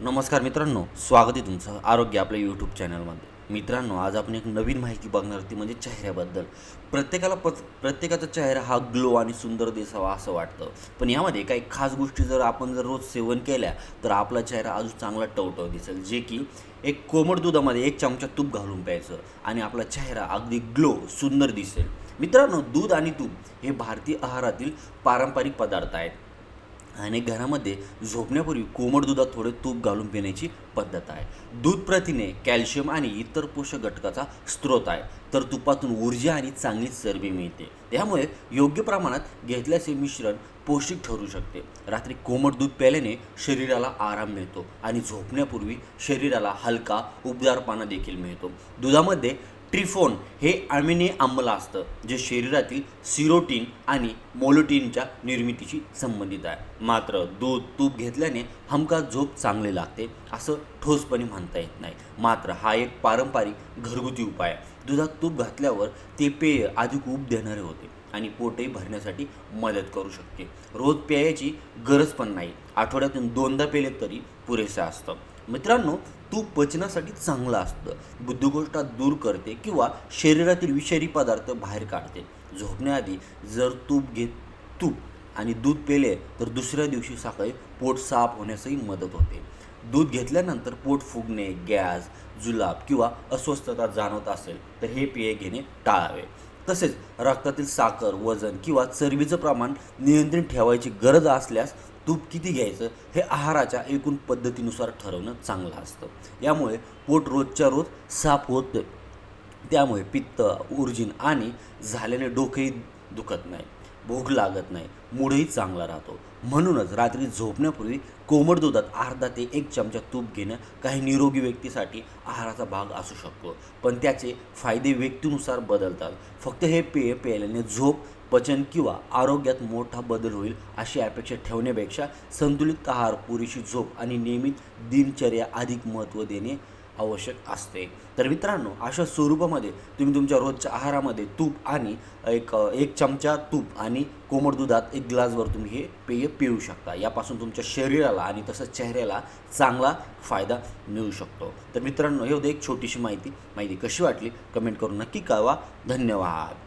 नमस्कार मित्रांनो, स्वागत आहे तुमचं आरोग्य आपल्या यूट्यूब चॅनलमध्ये. मित्रांनो, आज आपण एक नवीन माहिती बघणार ती म्हणजे चेहऱ्याबद्दल. प्रत्येकाचा चेहरा हा ग्लो आणि सुंदर दिसावा असं वाटतं. पण यामध्ये काही खास गोष्टी जर आपण रोज सेवन केल्या तर आपला चेहरा अजून चांगला टवटव दिसेल. जे की एक कोमट दुधामध्ये 1 चमचा तूप घालून प्यायचं आणि आपला चेहरा अगदी ग्लो सुंदर दिसेल. मित्रांनो, दूध आणि तूप हे भारतीय आहारातील पारंपरिक पदार्थ आहेत आणि घरामध्ये झोपण्यापूर्वी कोमट दुधात थोडे तूप घालून पिण्याची पद्धत आहे. दूध प्रथिने, कॅल्शियम आणि इतर पोषक घटकाचा स्रोत आहे, तर तुपातून ऊर्जा आणि चांगली चरबी मिळते. त्यामुळे योग्य प्रमाणात घेतल्यास हे मिश्रण पौष्टिक ठरू शकते. रात्री कोमट दूध प्यायल्याने शरीराला आराम मिळतो आणि झोपण्यापूर्वी शरीराला हलका उबदारपणा देखील मिळतो. दुधामध्ये ट्रिफोन हे अमिनो आम्ल असतं, जे शरीरातील सिरोटीन आणि मोलोटीनच्या निर्मितीशी संबंधित आहे. मात्र दूध तूप घेतल्याने हमखास झोप चांगली लागते असं ठोसपणे म्हणता येत नाही. मात्र हा एक पारंपरिक घरगुती उपाय आहे. दुधात तूप घातल्यावर ते पेय अधिक ऊब देणारे होते आणि पोटही भरण्यासाठी मदत करू शकते. रोज प्यायची गरज पण नाही, आठवड्यातून 2दा पेले तरी पुरेसं असतं. मित्रांनो, तूप पचनासाठी चांगलं असतं, बद्धकोष्ठा दूर करते किंवा शरीरातील विषारी पदार्थ बाहेर काढते. झोपण्याआधी जर तूप आणि दूध पेले तर दुसऱ्या दिवशी सकाळी पोट साफ होण्यासही मदत होते. दूध घेतल्यानंतर पोट फुगणे, गॅस, जुलाब किंवा अस्वस्थता जाणवत असेल तर हे पेय घेणे टाळावे. तसेच रक्तातील साखर, वजन किंवा चरबीचं प्रमाण नियंत्रित ठेवायची गरज असल्यास तूप किती घ्यायचं हे आहाराच्या एकूण पद्धतीनुसार ठरवणं चांगलं असतं. यामुळे पोट रोजच्या रोज साफ होतं. त्यामुळे पित्त, ऊर्जिन आणि झाल्याने डोकेही दुखत नाही, भूक लागत नाही, मूडही चांगला राहतो. म्हणूनच रात्री झोपण्यापूर्वी कोमट दुधात अर्धा ते 1 चमचा तूप घेणं काही निरोगी व्यक्तीसाठी आहाराचा भाग असू शकतो, पण त्याचे फायदे व्यक्तीनुसार बदलतात. फक्त हे पेय प्यायल्याने झोप, पचन किंवा आरोग्यात मोठा बदल होईल अशी अपेक्षा ठेवण्यापेक्षा संतुलित आहार, पुरेशी झोप आणि नियमित दिनचर्या अधिक महत्त्व देणे आवश्यक असते. तर मित्रांनो, अशा स्वरूपामध्ये तुम्ही तुमच्या रोजच्या आहारामध्ये तूप आणि एक चमचा तूप आणि कोमट दुधात 1 ग्लासभर तुम्ही हे पेय पिऊ शकता. यापासून तुमच्या शरीराला आणि तसंच चेहऱ्याला चांगला फायदा मिळू शकतो. तर मित्रांनो, हे होती एक छोटीशी माहिती कशी वाटली कमेंट करून नक्की कळवा. धन्यवाद.